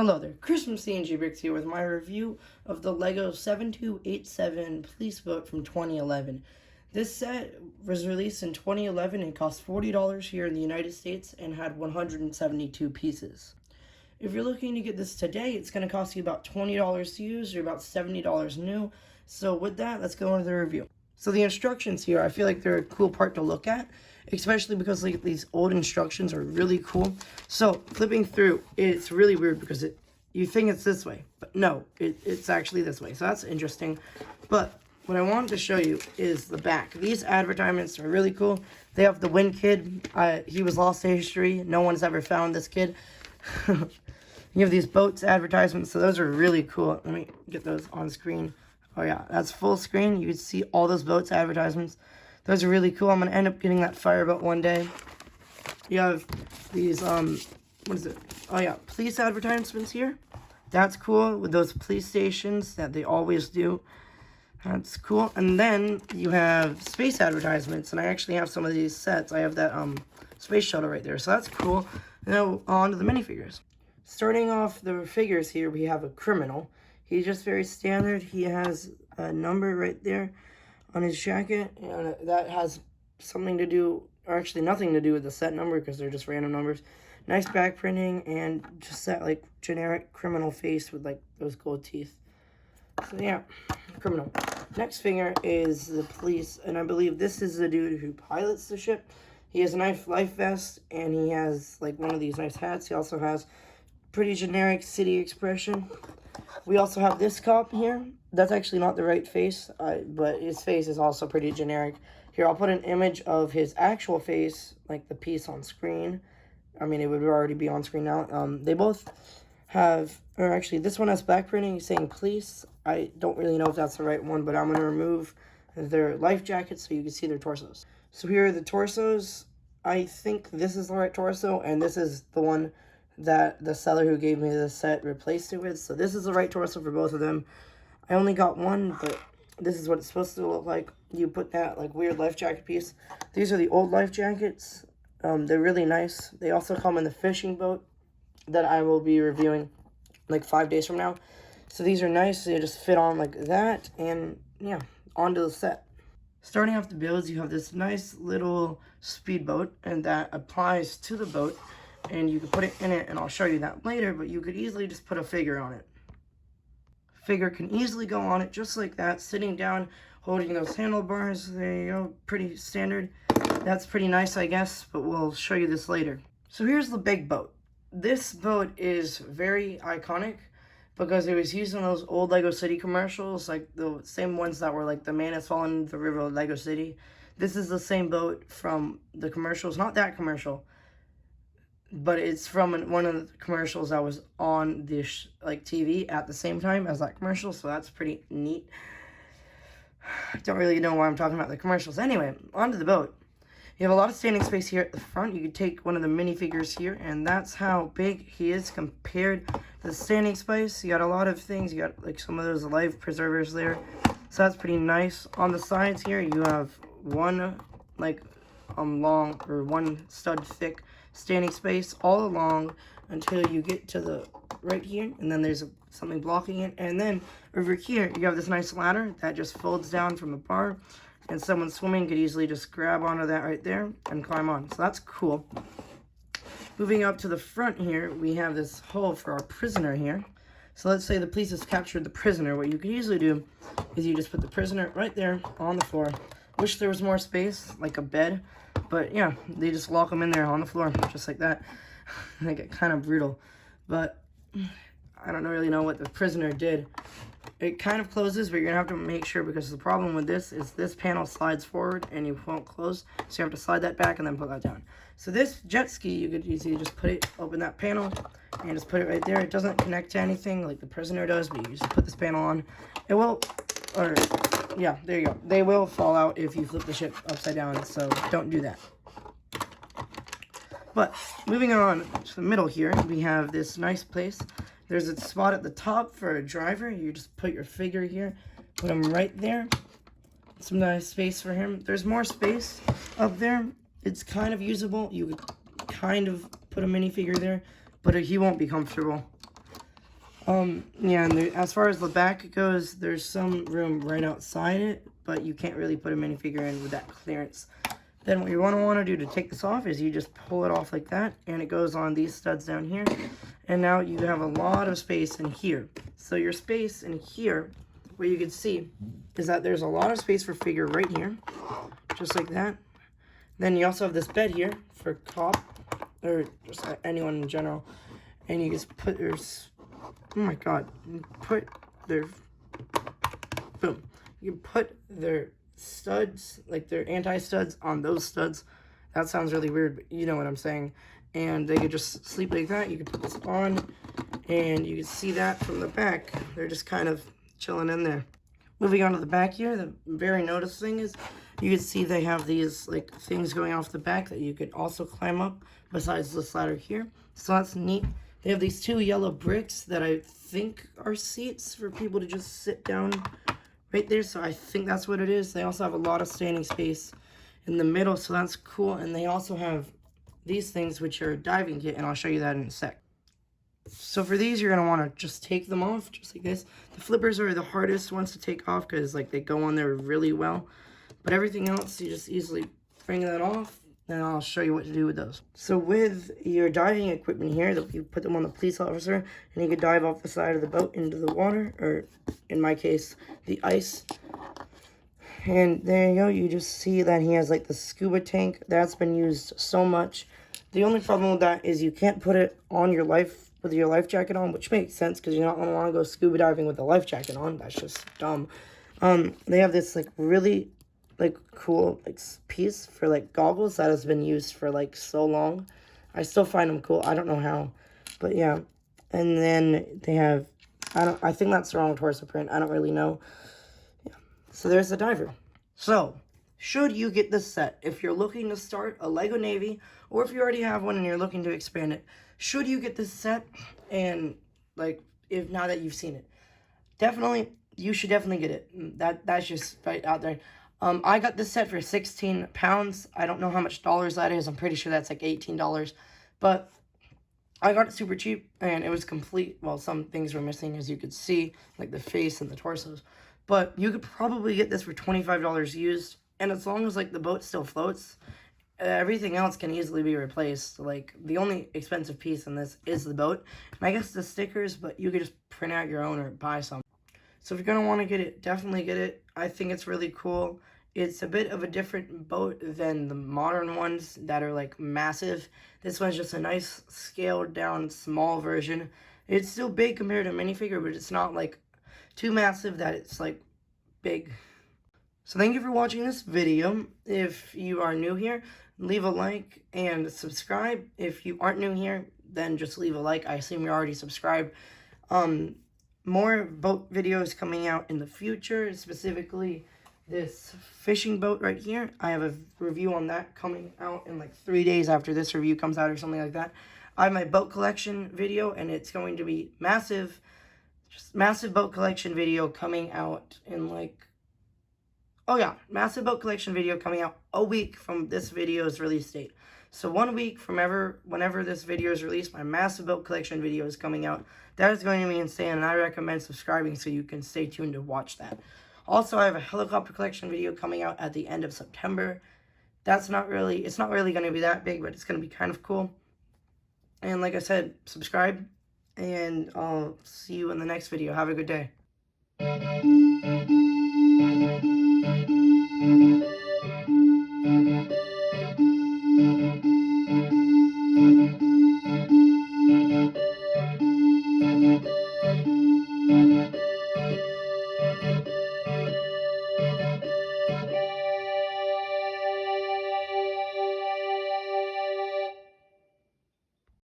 Hello there, Chris from CNG Bricks here with my review of the LEGO 7287 Police Boat from 2011. This set was released in 2011 and cost $40 here in the United States and had 172 pieces. If you're looking to get this today, it's going to cost you about $20 to use or about $70 new. So with that, let's go into the review. So the instructions here, I feel like they're a cool part to look at, especially because like these old instructions are really cool. So flipping through, it's really weird because you think it's this way, but no, it's actually this way. So that's interesting. But what I wanted to show you is the back. These advertisements are really cool. They have the Win Kid. He was lost to history. No one's ever found this kid. You have these boats advertisements, so those are really cool. Let me get those on screen. Oh yeah, that's full screen. You can see all those boats advertisements. Those are really cool. I'm going to end up getting that fireboat one day. You have these, what is it? Oh yeah, police advertisements here. That's cool with those police stations that they always do. That's cool. And then you have space advertisements, and I actually have some of these sets. I have that space shuttle right there, so that's cool. Now on to the minifigures. Starting off the figures here, we have a criminal. He's just very standard. He has a number right there on his jacket, and that has something to do, or actually nothing to do with the set number because they're just random numbers. Nice back printing and just that like generic criminal face with like those gold teeth. So yeah, criminal. Next figure is the police, and I believe this is the dude who pilots the ship. He has a nice life vest, and he has like one of these nice hats. He also has pretty generic city expression. We also have this cop here. That's actually not the right face, but his face is also pretty generic. Here, I'll put an image of his actual face, like the piece on screen. I mean, it would already be on screen now. They both have, or actually, this one has back printing saying police. I don't really know if that's the right one, but I'm going to remove their life jackets so you can see their torsos. So here are the torsos. I think this is the right torso, and this is the one that the seller who gave me the set replaced it with. So this is the right torso for both of them. I only got one, but this is what it's supposed to look like. You put that like weird life jacket piece. These are the old life jackets. They're really nice. They also come in the fishing boat that I will be reviewing like 5 days from now. So these are nice. They just fit on like that, and yeah, onto the set. Starting off the builds, you have this nice little speedboat, and that applies to the boat. And you can put it in it, and I'll show you that later, but you could easily just put a figure on it. Figure can easily go on it just like that, sitting down, holding those handlebars. There you go, pretty standard. That's pretty nice, I guess, but we'll show you this later. So here's the big boat. This boat is very iconic because it was used in those old Lego City commercials, like the same ones that were like the man has fallen into the river of Lego City. This is the same boat from the commercials, not that commercial, but it's from one of the commercials that was on the like TV at the same time as that commercial, so that's pretty neat. I don't really know why I'm talking about the commercials. Anyway, onto the boat. You have a lot of standing space here at the front. You could take one of the minifigures here, and that's how big he is compared to the standing space. You got a lot of things. You got like some of those life preservers there, so that's pretty nice. On the sides here, you have one like long or one stud thick standing space all along until you get to the right here, and then there's something blocking it, and then over here you have this nice ladder that just folds down from the bar, and someone swimming could easily just grab onto that right there and climb on, so that's cool. Moving up to the front here, we have this hole for our prisoner here. So let's say the police has captured the prisoner. What you can easily do is you just put the prisoner right there on the floor. Wish there was more space, like a bed, but yeah, they just lock them in there on the floor, just like that. They get kind of brutal, but I don't really know what the prisoner did. It kind of closes, but you're gonna have to make sure, because the problem with this is this panel slides forward and you won't close, so you have to slide that back and then put that down. So this jet ski, you could easily just put it, open that panel, and just put it right there. It doesn't connect to anything like the prisoner does, but you just put this panel on. It will, or yeah, there you go. They will fall out if you flip the ship upside down, so don't do that. But moving on to the middle here, we have this nice place. There's a spot at the top for a driver. You just put your figure here, put him right there. Some nice space for him. There's more space up there. It's kind of usable. You could kind of put a minifigure there, but he won't be comfortable. Yeah, and as far as the back goes, there's some room right outside it, but you can't really put a minifigure in with that clearance. Then what you want to do to take this off is you just pull it off like that, and it goes on these studs down here. And now you have a lot of space in here. So your space in here, what you can see is that there's a lot of space for figure right here, just like that. Then you also have this bed here for cop, or just anyone in general. And you just put your, oh my god, you put their, boom. You put their studs, like their anti-studs on those studs. That sounds really weird, but you know what I'm saying. And they could just sleep like that. You can put this on, and you can see that from the back. They're just kind of chilling in there. Moving on to the back here, the very noticing thing is you can see they have these like things going off the back that you could also climb up besides this ladder here. So that's neat. They have these two yellow bricks that I think are seats for people to just sit down right there. So I think that's what it is. They also have a lot of standing space in the middle, so that's cool. And they also have these things, which are diving kit, and I'll show you that in a sec. So for these, you're going to want to just take them off, just like this. The flippers are the hardest ones to take off because like they go on there really well. But everything else, you just easily bring that off, and I'll show you what to do with those. So with your diving equipment here, you put them on the police officer, and he could dive off the side of the boat into the water, or in my case, the ice. And there you go, you just see that he has like the scuba tank. That's been used so much. The only problem with that is you can't put it on your life with your life jacket on, which makes sense because you're not going to want to go scuba diving with a life jacket on. That's just dumb. They have this like really like cool like piece for like goggles that has been used for like so long. I still find them cool. I don't know how, but yeah. And then they have, I think that's the wrong torso print. I don't really know. So there's the diver. So, should you get this set? If you're looking to start a LEGO Navy, or if you already have one and you're looking to expand it, should you get this set? And, like, if now that you've seen it, you should definitely get it. That's just right out there. I got this set for 16 pounds. I don't know how much dollars that is. I'm pretty sure that's like $18. But I got it super cheap, and it was complete. Well, some things were missing, as you could see, like the face and the torsos. But you could probably get this for $25 used, and as long as like the boat still floats, everything else can easily be replaced. Like the only expensive piece in this is the boat, and I guess the stickers, but you could just print out your own or buy some. So if you're gonna want to get it, definitely get it. I think it's really cool. It's a bit of a different boat than the modern ones that are like massive. This one's just a nice scaled down small version. It's still big compared to a minifigure, but it's not like too massive that it's like big. So thank you for watching this video. If you are new here, leave a like and subscribe. If you aren't new here, then just leave a like. I assume you're already subscribed. More boat videos coming out in the future, specifically this fishing boat right here. I have a review on that coming out in like 3 days after this review comes out or something like that. I have my boat collection video, and it's going to be massive. Just massive boat collection video coming out in like, oh yeah, massive boat collection video coming out a week from this video's release date. So 1 week from whenever this video is released, my massive boat collection video is coming out. That is going to be insane, and I recommend subscribing so you can stay tuned to watch that. Also, I have a helicopter collection video coming out at the end of September. It's not really going to be that big, but it's going to be kind of cool. And like I said, subscribe, and I'll see you in the next video. Have a good day.